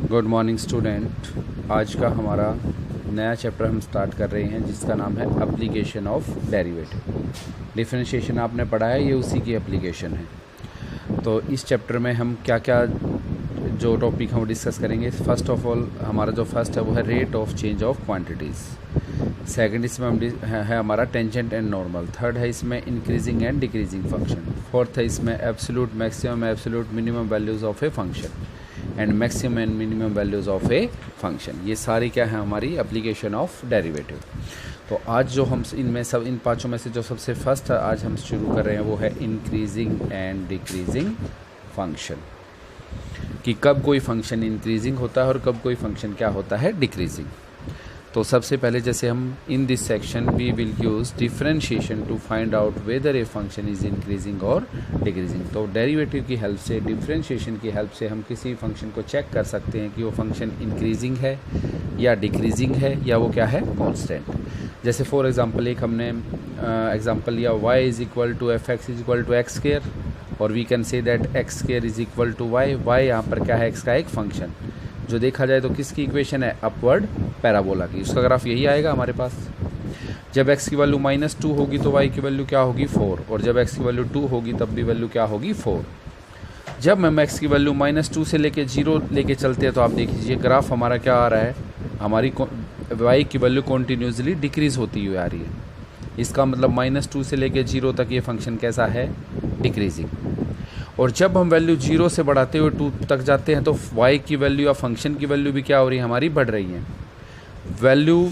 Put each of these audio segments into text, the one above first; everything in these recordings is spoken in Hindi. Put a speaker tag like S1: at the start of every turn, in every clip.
S1: Good morning student. आज का हमारा नया चैप्टर हम स्टार्ट कर रहे हैं जिसका नाम है एप्लीकेशन ऑफ डेरिवेटिव। डिफरेंशिएशन आपने पढ़ा है, ये उसी की एप्लीकेशन है। तो इस चैप्टर में हम क्या क्या जो टॉपिक हम डिस्कस करेंगे, फर्स्ट ऑफ ऑल हमारा जो फर्स्ट है वो है rate of change of quantities. Second इसमें हम है हमारा टेंजेंट एंड नॉर्मल। थर्ड है इसमें increasing and decreasing function. Fourth है इसमें absolute maximum absolute minimum values of a function and maximum and minimum values of a function. ये सारी क्या है हमारी एप्लीकेशन ऑफ डेरिवेटिव। तो आज जो हम इनमें सब इन पांचों में से जो सबसे फर्स्ट आज हम शुरू कर रहे हैं वो है इंक्रीजिंग एंड डिक्रीजिंग फंक्शन, कि कब कोई फंक्शन इंक्रीजिंग होता है और कब कोई फंक्शन क्या होता है डिक्रीजिंग। तो सबसे पहले जैसे हम in this section we will use differentiation to find out whether a function is increasing और डिक्रीजिंग। तो डेरिवेटिव की हेल्प से, डिफरेंशिएशन की हेल्प से हम किसी फंक्शन को चेक कर सकते हैं कि वो फंक्शन इंक्रीजिंग है या डिक्रीजिंग है या वो क्या है कांस्टेंट। जैसे फॉर एग्जांपल एक हमने एग्जांपल लिया y is equal to f x is equal to x square और we can say that x square is equal to y. Y यहाँ पर क्या है, एक्स का एक फंक्शन। जो देखा जाए तो किसकी इक्वेशन है, अपवर्ड पैराबोला की। उसका ग्राफ यही आएगा हमारे पास। जब x की वैल्यू -2 होगी तो y की वैल्यू क्या होगी 4, और जब x की वैल्यू 2 होगी तब भी वैल्यू क्या होगी 4। जब हम x की वैल्यू -2 से लेके 0 लेके चलते हैं तो आप देख लीजिए ग्राफ हमारा क्या आ रहा है, हमारी y की वैल्यू कॉन्टीन्यूसली डिक्रीज होती हुई आ रही है। इसका मतलब -2 से लेके 0 तक ये फंक्शन कैसा है, डिक्रीजिंग। और जब हम वैल्यू 0 से बढ़ाते हुए 2 तक जाते हैं तो y की वैल्यू या फंक्शन की वैल्यू भी क्या हो रही है, हमारी बढ़ रही है। वैल्यू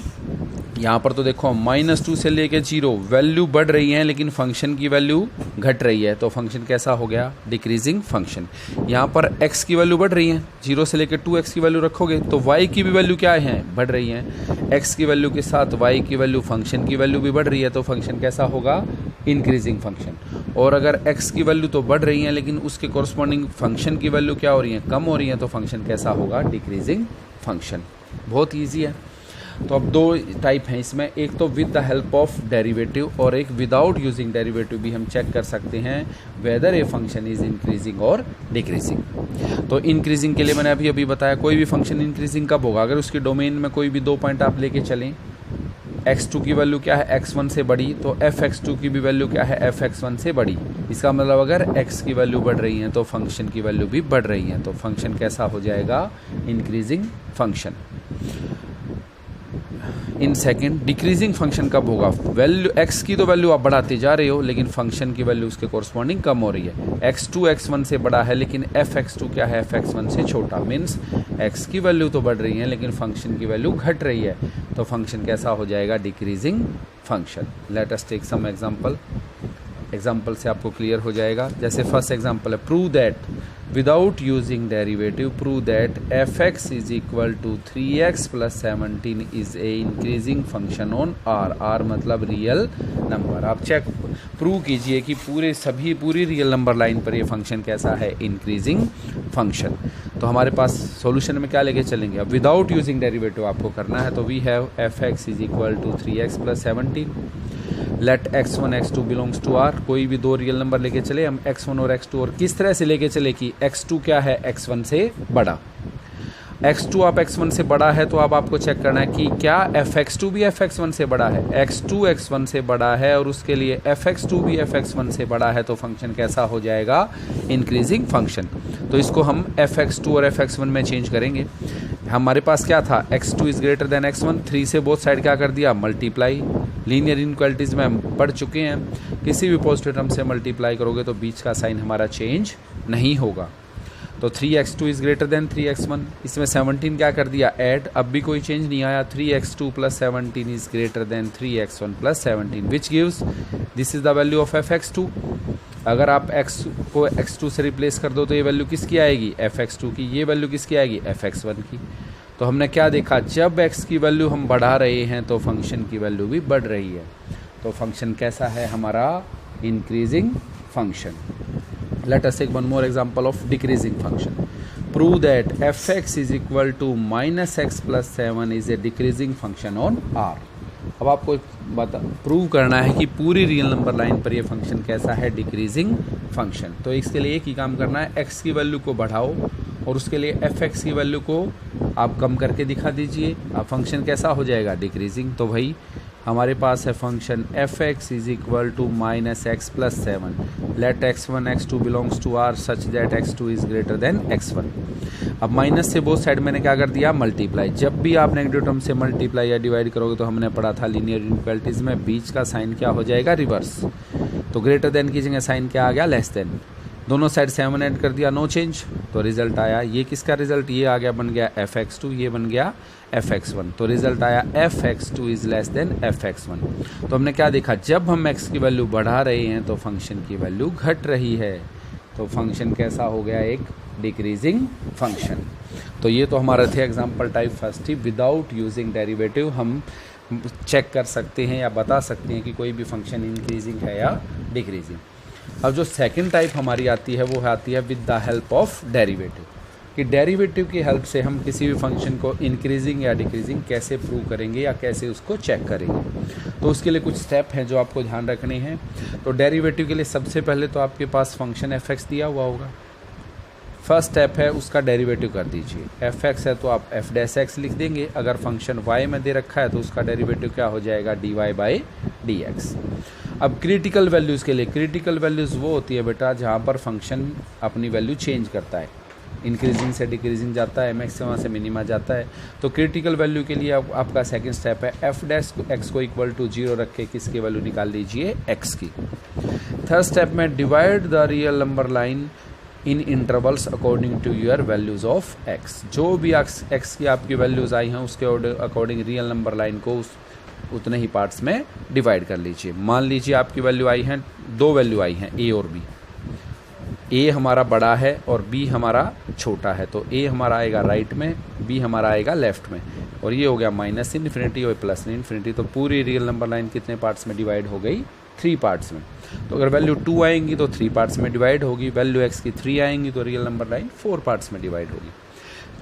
S1: यहाँ पर तो देखो -2 से लेके 0 वैल्यू बढ़ रही है लेकिन फंक्शन की वैल्यू घट रही है, तो फंक्शन कैसा हो गया, डिक्रीजिंग फंक्शन। यहाँ पर x की वैल्यू बढ़ रही है, 0 से लेके 2x की वैल्यू रखोगे तो y की भी वैल्यू क्या है, बढ़ रही है। x की वैल्यू के साथ y की वैल्यू, फंक्शन की वैल्यू भी बढ़ रही है, तो फंक्शन कैसा होगा, इंक्रीजिंग फंक्शन। और अगर x की वैल्यू तो बढ़ रही है लेकिन उसके कॉरस्पॉन्डिंग फंक्शन की वैल्यू क्या हो रही है, कम हो रही है, तो फंक्शन कैसा होगा, डिक्रीजिंग फंक्शन। बहुत ईजी है। तो अब दो टाइप हैं इसमें, एक तो with the help of derivative और एक विदाउट यूजिंग डेरिवेटिव भी हम चेक कर सकते हैं whether a function is increasing और डिक्रीजिंग। तो इंक्रीजिंग के लिए मैंने अभी बताया कोई भी फंक्शन इंक्रीजिंग कब होगा, अगर उसके डोमेन में कोई भी 2 पॉइंट आप लेके चलें, x2 की वैल्यू क्या है, x1 से बड़ी, तो fx2 की भी वैल्यू क्या है, fx1 से बड़ी। इसका मतलब अगर x की वैल्यू बढ़ रही है तो फंक्शन की वैल्यू भी बढ़ रही है, तो फंक्शन कैसा हो जाएगा, increasing function. In second decreasing function कब होगा, वैल्यू x की तो वैल्यू आप बढ़ाते जा रहे हो लेकिन फंक्शन की वैल्यू उसके कॉरस्पॉन्डिंग कम हो रही है। x2 x1 से बड़ा है लेकिन fx2 क्या है, fx1 से छोटा। मीन्स x की वैल्यू तो बढ़ रही है लेकिन फंक्शन की वैल्यू घट रही है, तो फंक्शन कैसा हो जाएगा, decreasing function. Let us take some example. Example से आपको क्लियर हो जाएगा। जैसे फर्स्ट एग्जाम्पल है, prove that without using derivative prove that fx is equal to 3x plus 17 is a increasing function on r। r मतलब रियल नंबर। आप चेक प्रूव कीजिए कि पूरी रियल नंबर लाइन पर ये फंक्शन कैसा है, इंक्रीजिंग फंक्शन। तो हमारे पास सॉल्यूशन में क्या लेके चलेंगे, अब विदाउट यूजिंग डेरिवेटिव आपको करना है। तो we have fx is equal to 3x plus 17। Let x1 x2 belongs to r। कोई भी 2 रियल नंबर लेके चले हम, x1 और x2, और किस तरह से लेके चले कि x2 क्या है, x1 से बड़ा। x2 आप x1 से बड़ा है तो अब आपको चेक करना है कि क्या fx2 भी fx1 से बड़ा है। x2 x1 से बड़ा है और उसके लिए fx2 भी fx1 से बड़ा है, तो फंक्शन कैसा हो जाएगा, इंक्रीजिंग फंक्शन। तो इसको हम fx2 और fx1 में चेंज करेंगे। हमारे पास क्या था, x2 is greater than x1, 3 से बोथ साइड क्या कर दिया, मल्टीप्लाई। लीनियर इनइक्वालिटीज़ में हम पढ़ चुके हैं, किसी भी पॉजिटिव टर्म से मल्टीप्लाई करोगे तो बीच का साइन हमारा चेंज नहीं होगा। तो 3x2 is greater then 3x1, इसमें 17 क्या कर दिया, ऐड। अब भी कोई चेंज नहीं आया। 3x2 plus 17 is greater then 3x1 plus 17 which gives this is the value of fx2। अगर आप x को x2 से रिप्लेस कर दो तो ये वैल्यू किसकी आएगी, fx2 की। ये वैल्यू किसकी आएगी, fx1 की। तो हमने क्या देखा, जब x की वैल्यू हम बढ़ा रहे हैं तो फंक्शन की वैल्यू भी बढ़ रही है, तो फंक्शन कैसा है हमारा, increasing function. Let us take one more example of decreasing function. Prove that fx is equal to -x plus 7 is a decreasing function on r। अब आपको प्रूव करना है कि पूरी रियल नंबर लाइन पर ये फंक्शन कैसा है, डिक्रीजिंग फंक्शन। तो इसके लिए एक ही काम करना है, x की वैल्यू को बढ़ाओ और उसके लिए एफ एक्स की वैल्यू को आप कम करके दिखा दीजिए, अब फंक्शन कैसा हो जाएगा, डिक्रीजिंग। तो भाई हमारे पास है function f x is equal to minus x plus 7, let x1 x2 belongs to R such that x2 is greater than x1। अब माइनस से बोथ साइड मैंने क्या कर दिया, मल्टीप्लाई। जब भी आप नेगेटिव टर्म से मल्टीप्लाई या डिवाइड करोगे तो हमने पढ़ा था लीनियर इनइक्वालिटीज में बीच का साइन क्या हो जाएगा, रिवर्स। तो ग्रेटर देन की जगह साइन क्या आ गया, लेस देन। दोनों साइड 7 ऐड कर दिया, नो चेंज, तो रिजल्ट आया ये किसका रिजल्ट, ये आ गया, बन गया fx2, ये बन गया fx1। तो रिजल्ट आया fx2 is less than fx1। तो हमने क्या देखा, जब हम x की वैल्यू बढ़ा रहे हैं तो फंक्शन की वैल्यू घट रही है, तो फंक्शन कैसा हो गया, एक डिक्रीजिंग फंक्शन। तो ये तो हमारे थे एग्जाम्पल टाइप फर्स्ट ही। विदाउट यूजिंग डेरिवेटिव हम चेक कर सकते हैं या बता सकते हैं कि कोई भी फंक्शन इंक्रीजिंग है या डिक्रीजिंग। अब जो सेकंड टाइप हमारी आती है वो आती है with the help of derivative, कि डेरिवेटिव की हेल्प से हम किसी भी फंक्शन को इंक्रीजिंग या डिक्रीजिंग कैसे प्रूव करेंगे या कैसे उसको चेक करेंगे। तो उसके लिए कुछ स्टेप हैं जो आपको ध्यान रखने हैं। तो डेरिवेटिव के लिए सबसे पहले तो आपके पास फंक्शन एफ एक्स दिया हुआ होगा, फर्स्ट स्टेप है उसका डेरिवेटिव कर दीजिए। एफ एक्स है तो आप एफ डैश एक्स लिख देंगे, अगर फंक्शन वाई में दे रखा है तो उसका डेरिवेटिव क्या हो जाएगा, d y by d x. अब क्रिटिकल वैल्यूज़ के लिए, क्रिटिकल वैल्यूज़ वो होती है बेटा जहाँ पर फंक्शन अपनी वैल्यू चेंज करता है, इंक्रीजिंग से डिक्रीजिंग जाता है, मैक्सिमा से मिनिमा जाता है। तो क्रिटिकल वैल्यू के लिए आपका सेकंड स्टेप है एफ डैश एक्स को इक्वल टू 0 रख के किसकी वैल्यू निकाल लीजिए, एक्स की। थर्ड स्टेप में divide the real number line in intervals according to your values of x. जो भी एक्स की आपकी वैल्यूज़ आई हैं उसके अकॉर्डिंग रियल नंबर लाइन को उतने ही पार्ट्स में डिवाइड कर लीजिए। मान लीजिए आपकी वैल्यू आई हैं, 2 वैल्यू आई हैं, ए और बी। ए हमारा बड़ा है और बी हमारा छोटा है, तो ए हमारा आएगा राइट में, बी हमारा आएगा लेफ्ट में, और ये हो गया माइनस इन्फिनिटी और प्लस इन्फिनिटी। तो पूरी रियल नंबर लाइन कितने पार्ट्स में डिवाइड हो गई, 3 पार्ट्स में। तो अगर वैल्यू 2 आएंगी तो 3 पार्ट्स में डिवाइड होगी, वैल्यू एक्स की 3 आएंगी तो रियल नंबर लाइन 4 पार्ट्स में डिवाइड होगी।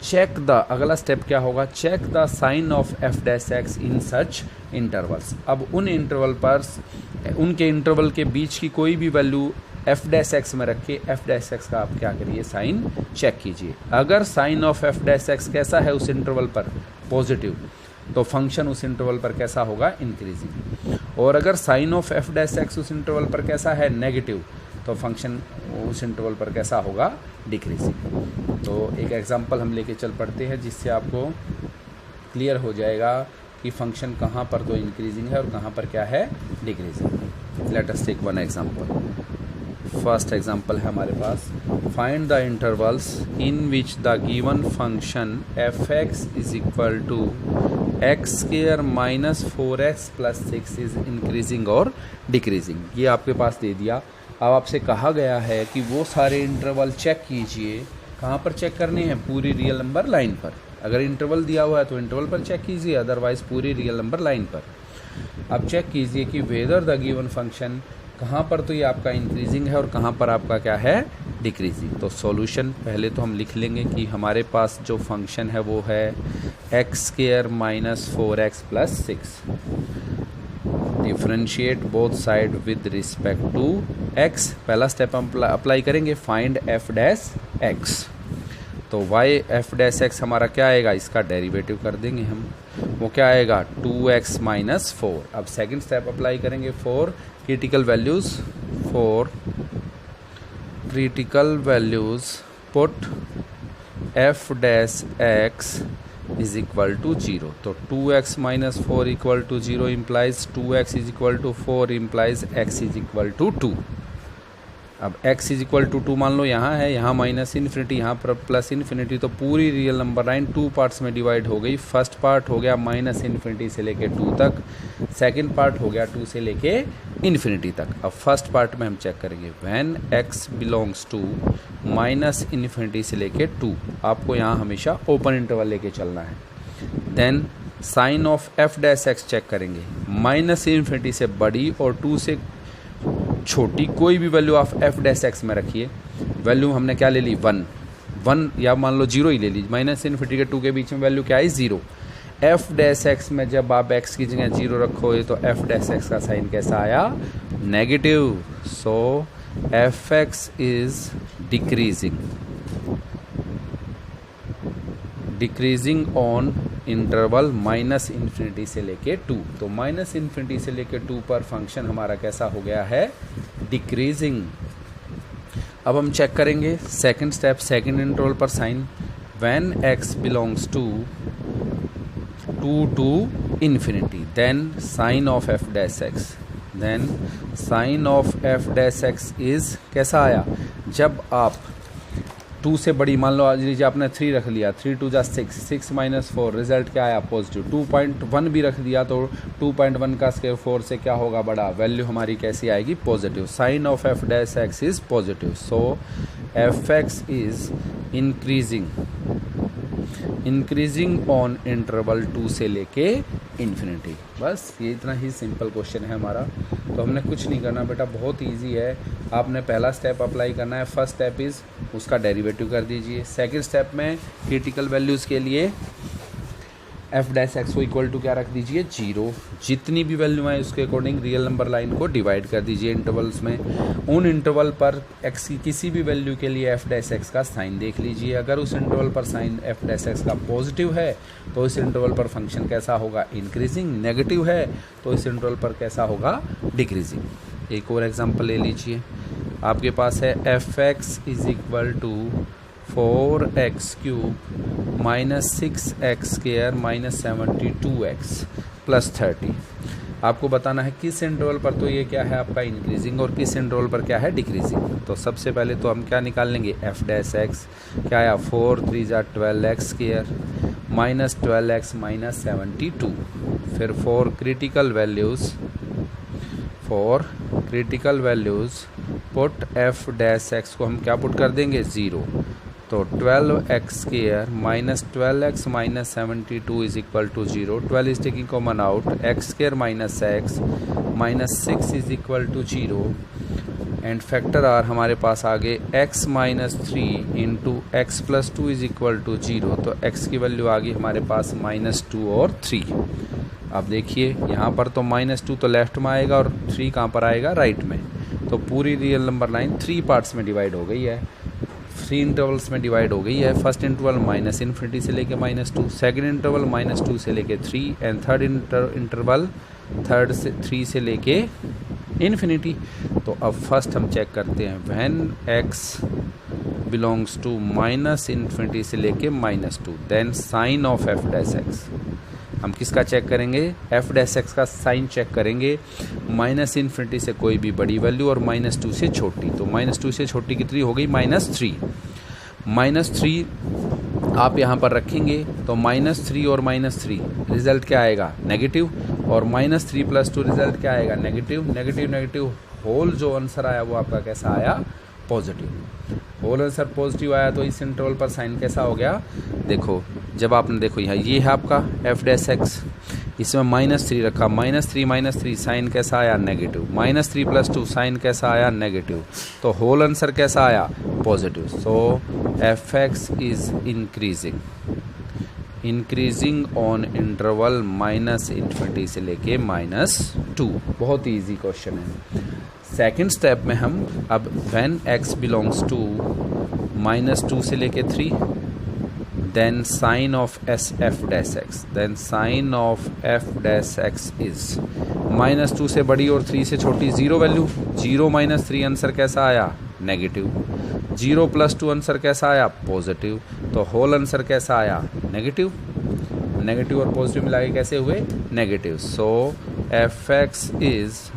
S1: चेक द, अगला स्टेप क्या होगा, check the sign of f dash x in such intervals. अब उन इंटरवल पर, उनके इंटरवल के बीच की कोई भी वैल्यू एफ डैश एक्स में रख के एफ डैश एक्स का आप क्या करिए, साइन चेक कीजिए। अगर sign of f dash x कैसा है उस इंटरवल पर, पॉजिटिव, तो फंक्शन उस इंटरवल पर कैसा होगा, इंक्रीजिंग। और अगर sign of f dash x उस इंटरवल पर कैसा है, नेगेटिव, तो फंक्शन उस इंटरवल पर कैसा होगा, डिक्रीजिंग। तो एक एग्जांपल हम लेके चल पड़ते हैं जिससे आपको क्लियर हो जाएगा कि फंक्शन कहाँ पर तो इंक्रीजिंग है और कहाँ पर क्या है, decreasing. Let us take one example. First example है हमारे पास, find the intervals in which the given function f x is equal to x square minus 4x plus 6 is increasing और डिक्रीजिंग। ये आपके पास दे दिया। अब आपसे कहा गया है कि वो सारे इंटरवल चेक कीजिए, कहाँ पर चेक करने हैं, पूरी रियल नंबर लाइन पर। अगर इंटरवल दिया हुआ है तो इंटरवल पर चेक कीजिए, अदरवाइज पूरी रियल नंबर लाइन पर। अब चेक कीजिए कि वेदर द गिवन फंक्शन कहाँ पर तो ये आपका इंक्रीजिंग है और कहाँ पर आपका क्या है, डिक्रीजिंग। तो सॉल्यूशन पहले तो हम लिख लेंगे कि हमारे पास जो फंक्शन है वो है x square minus 4x plus 6। Differentiate both side with respect to x। पहला स्टेप हम अप्लाई करेंगे, फाइंड एफ डैश एक्स। तो वाई एफ डैश एक्स हमारा क्या आएगा, इसका डेरिवेटिव कर देंगे हम, वो क्या आएगा 2x माइनस 4। अब सेकंड स्टेप अप्लाई करेंगे for critical values, for critical values put f dash x is equal to 0। तो 2x minus 4 equal to 0 implies 2x is equal to 4 implies x is equal to 2। अब x इज इक्वल टू 2 मान लो यहाँ है, यहाँ माइनस इन्फिनिटी, यहाँ पर प्लस इन्फिनिटी, तो पूरी रियल नंबर लाइन 2 पार्ट्स में डिवाइड हो गई। फर्स्ट पार्ट हो गया माइनस इन्फिनिटी से लेके 2 तक, सेकंड पार्ट हो गया 2 से लेके इन्फिनिटी तक। अब फर्स्ट पार्ट में हम चेक करेंगे, when x belongs to minus infinity से लेके 2, आपको यहाँ हमेशा ओपन इंटरवल लेके चलना है। Then sign of f dash x check करेंगे, माइनस इन्फिनिटी से बड़ी और 2 से छोटी कोई भी वैल्यू आप एफ डैश एक्स में रखिए। वैल्यू हमने क्या ले ली, 1 या मान लो 0 ही ले लीजिए, माइनस इन्फिनिटी के 2 के बीच में वैल्यू क्या है, 0। एफ डैश एक्स में जब आप एक्स की जगह 0 रखोगे तो एफ डैश एक्स का साइन कैसा आया, negative. So f x is decreasing. Decreasing on interval minus infinity से लेके 2। तो माइनस इन्फिनिटी से लेके 2 पर फंक्शन हमारा कैसा हो गया है, डिक्रीजिंग। अब हम चेक करेंगे सेकंड स्टेप, सेकंड इंटरवल पर sign. When x belongs to 2 to infinity, then sin of f dash x, then sin of f dash x is कैसा आया, जब आप 2 से बड़ी, मान लो आज लीजिए आपने 3 रख लिया, 3 2 जा 6, 6 - 4, रिजल्ट क्या आया, पॉजिटिव। 2.1 भी रख दिया तो 2.1 का स्क्वायर 4 से क्या होगा, बड़ा, वैल्यू हमारी कैसी आएगी, positive. Sign of f dash x is positive, so f x is increasing on interval 2 से लेके इन्फिनिटी। बस ये इतना ही सिंपल क्वेश्चन है हमारा। तो हमने कुछ नहीं करना बेटा, बहुत इजी है। आपने पहला स्टेप अप्लाई करना है, फर्स्ट स्टेप इज़ उसका डेरिवेटिव कर दीजिए। सेकंड स्टेप में क्रिटिकल वैल्यूज़ के लिए एफ डैश एक्स को इक्वल टू क्या रख दीजिए, 0। जितनी भी वैल्यू है उसके अकॉर्डिंग रियल नंबर लाइन को डिवाइड कर दीजिए इंटरवल्स में। उन इंटरवल पर एक्स की किसी भी वैल्यू के लिए एफ डैश एक्स का साइन देख लीजिए। अगर उस इंटरवल पर साइन एफ डैश एक्स का पॉजिटिव है तो इस इंटरवल पर फंक्शन कैसा होगा, इंक्रीजिंग। नेगेटिव है तो इस इंटरवल पर कैसा होगा, डिक्रीजिंग। एक और एग्जाम्पल ले लीजिए, आपके पास है f x is equal to 4x³ -6x² -72x + 30। आपको बताना है किस इंटरवल पर तो ये क्या है आपका इंक्रीजिंग और किस इंटरवल पर क्या है डिक्रीजिंग। तो सबसे पहले तो हम क्या निकाल लेंगे, एफ डैश एक्स क्या आया, 4 3 जा 12x² -12x -72। फिर for critical values put f dash x को हम क्या पुट कर देंगे, 0। तो 12x² -12x -72 is equal to 0। 12 is taking common out, x² -x -6 is equal to 0 and factor are हमारे पास आगे x -3 into x + 2 is equal to 0। तो x की वैल्यू आ गई हमारे पास -2 और 3। अब देखिए यहाँ पर तो -2 तो लेफ्ट में आएगा और 3 कहाँ पर आएगा, राइट में। तो पूरी रियल नंबर लाइन 3 पार्ट्स में डिवाइड हो गई है, 3 इंटरवल्स में डिवाइड हो गई है। फर्स्ट इंटरवल -इन्फिनिटी से लेके -2, सेकंड इंटरवल -2 से लेके 3 एंड थर्ड इंटरवल 3 से लेके इन्फिनिटी। तो अब फर्स्ट हम चेक करते हैं, when x belongs to -infinity से लेके -2, then sign of f dash x. हम किसका चेक करेंगे, एफ डैश एक्स का साइन चेक करेंगे। -इन्फिनिटी से कोई भी बड़ी वैल्यू और -2 से छोटी। तो -2 से छोटी कितनी हो गई, -3। -3 आप यहाँ पर रखेंगे तो -3 और -3 रिजल्ट क्या आएगा, नेगेटिव। और -3 + 2 रिजल्ट क्या आएगा, नेगेटिव। नेगेटिव होल जो आंसर आया वो आपका कैसा आया, पॉजिटिव। होल आंसर पॉजिटिव आया तो इस इंटरवल पर साइन कैसा हो गया, देखो जब आपने देखो यहाँ ये है आपका एफ डैश एक्स, इसमें -3 रखा, -3 साइन कैसा आया, नेगेटिव। -3 + 2 साइन कैसा आया, नेगेटिव। तो होल आंसर कैसा आया, positive. So f x is increasing on interval -infinity से लेके -2। बहुत ही ईजी क्वेश्चन है। सेकंड स्टेप में हम अब व्हेन x बिलोंग्स टू -2 से लेके 3, then sign of f dash x, then sign of f dash x is -2 से बड़ी और 3 से छोटी 0 वैल्यू। 0 - 3 आंसर कैसा आया, नेगेटिव। 0 + 2 आंसर कैसा आया, पॉजिटिव। तो होल आंसर कैसा आया, नेगेटिव। नेगेटिव और पॉजिटिव मिला के कैसे हुए, negative. So f x is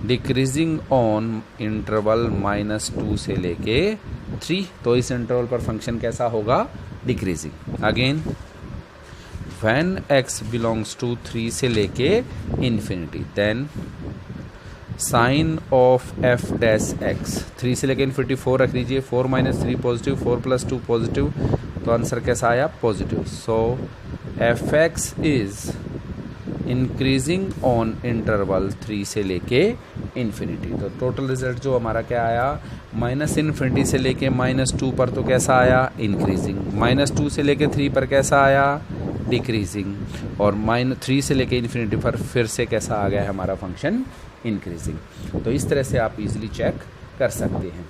S1: decreasing on interval -2 से लेके 3। तो इस इंटरवल पर फंक्शन कैसा होगा, decreasing. Again when x belongs to 3 से लेके infinity, then sign of f dash x. 3 से लेके इन्फिनिटी 4 रख लीजिए, 4 - 3 पॉजिटिव, 4 + 2 पॉजिटिव। तो आंसर कैसा आया, positive. So f x is increasing on interval 3 से लेके इन्फिनिटी। तो टोटल रिजल्ट जो हमारा क्या आया, -इन्फिनिटी से लेके -2 पर तो कैसा आया, इंक्रीजिंग। -2 से लेके 3 पर कैसा आया, डिक्रीजिंग। और -3 से लेके इन्फिनिटी पर फिर से कैसा आ गया है हमारा फंक्शन, इंक्रीजिंग। तो इस तरह से आप इजीली चेक कर सकते हैं।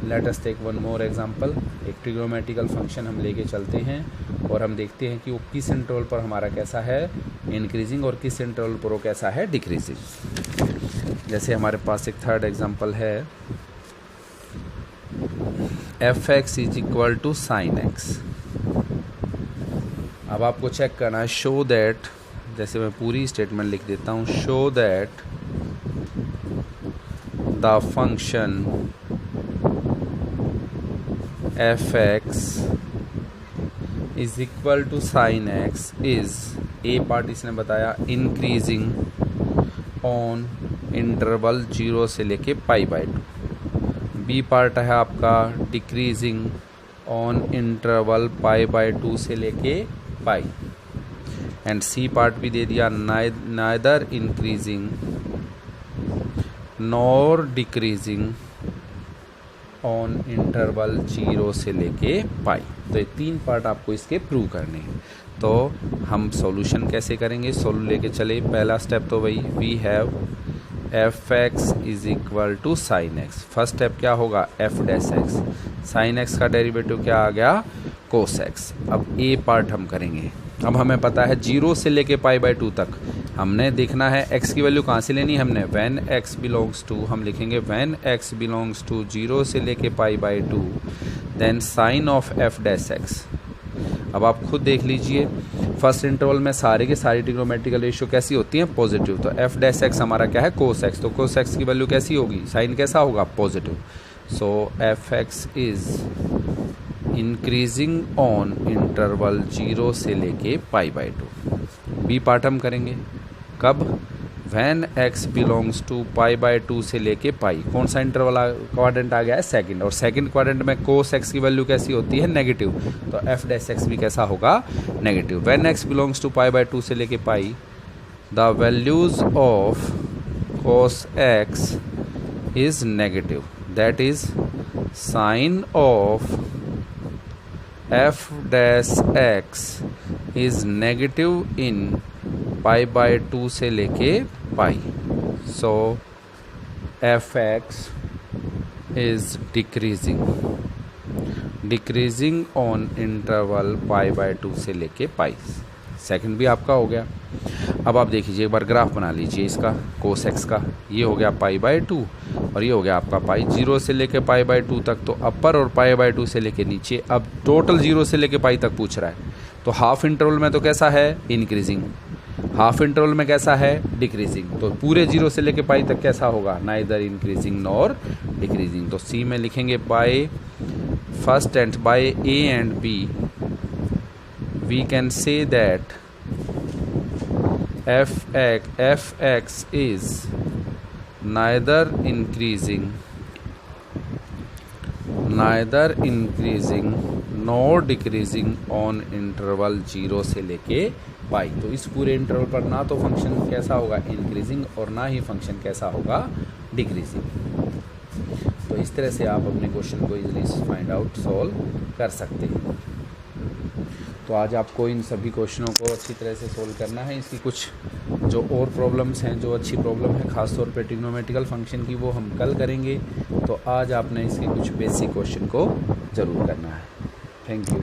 S1: Let us take one more example. एक ट्रिग्नोमेट्रिकल फंक्शन हम लेके चलते हैं और हम देखते हैं कि वो किस इंटरवल पर हमारा कैसा है इंक्रीजिंग और किस इंटरवल पर वो कैसा है डिक्रीजिंग। जैसे हमारे पास एक थर्ड एग्जांपल है, f x is equal to sine x. अब आपको चेक करना है, शो दैट, जैसे मैं पूरी स्टेटमेंट लिख देता हूँ, show that the function f x is equal to sine x is, A part इसने बताया इंक्रीजिंग ऑन इंटरवल 0 से लेके π/2, बी पार्ट है आपका डिक्रीजिंग ऑन इंटरवल π/2 से लेके π, एंड सी पार्ट भी दे दिया neither increasing nor decreasing on interval 0 से लेके π। तो ये 3 पार्ट आपको इसके प्रूव करने हैं। तो हम सॉल्यूशन कैसे करेंगे, सोल्व लेके चले। पहला स्टेप तो वही, we have f x is equal to sine x. First step क्या होगा, f dash x, sine x का डेरिवेटिव क्या आ गया, कोस एक्स। अब ए पार्ट हम करेंगे। अब हमें पता है 0 से लेके π/2 तक हमने देखना है x की वैल्यू कहाँ से लेनी है, हमने व्हेन x बिलोंग्स टू, हम लिखेंगे व्हेन x बिलोंग्स टू 0 से लेके π/2 then sign of f dash x. अब आप खुद देख लीजिए, फर्स्ट इंटरवल में सारे के सारी ट्रिग्नोमेट्रिकल रेशियो कैसी होती हैं, पॉजिटिव। तो एफ डैश एक्स हमारा क्या है, कोस एक्स। तो कोस एक्स की वैल्यू कैसी होगी, साइन कैसा होगा, positive. So f x is increasing on interval 0 से लेके π/2। बी पार्ट हम करेंगे कब, व्हेन x बिलोंग्स टू π/2 से लेके π। कौन सा इंटरवल क्वाड्रेंट आ गया है, सेकंड, और सेकंड क्वाड्रेंट में कोस x की वैल्यू कैसी होती है, नेगेटिव। तो एफ डैश एक्स भी कैसा होगा, negative. When x belongs to π/2 से लेके π, the values of cos x is negative, that is sign of f dash x is negative in π/2 से लेके π। So f x is decreasing on interval π/2 से लेके π। सेकंड भी आपका हो गया। अब आप देखिए, एक बार ग्राफ बना लीजिए इसका, कोस एक्स का। ये हो गया π/2 और ये हो गया आपका π, 0 से लेके π/2 तक तो अपर और π/2 से लेके नीचे। अब टोटल 0 से लेके π तक पूछ रहा है। तो हाफ इंटरवल में तो कैसा है, इंक्रीजिंग, हाफ इंटरवल में कैसा है, डिक्रीजिंग। तो पूरे 0 से लेके π तक कैसा होगा, नाइदर इंक्रीजिंग नॉर डिक्रीजिंग। तो सी में लिखेंगे by first and by A and B we can say that f x is neither increasing nor decreasing on interval 0 से लेके π। तो इस पूरे इंटरवल पर ना तो फंक्शन कैसा होगा, इंक्रीजिंग, और ना ही फंक्शन कैसा होगा, डिक्रीजिंग। तो इस तरह से आप अपने क्वेश्चन को इजीली फाइंड आउट, सॉल्व कर सकते हैं। तो आज आपको इन सभी क्वेश्चनों को अच्छी तरह से सोल्व करना है। इसकी कुछ जो और प्रॉब्लम्स हैं, जो अच्छी प्रॉब्लम है खास तौर पे ट्रिग्नोमेट्रिकल फंक्शन की, वो हम कल करेंगे। तो आज आपने इसके कुछ बेसिक क्वेश्चन को ज़रूर करना है। Thank you.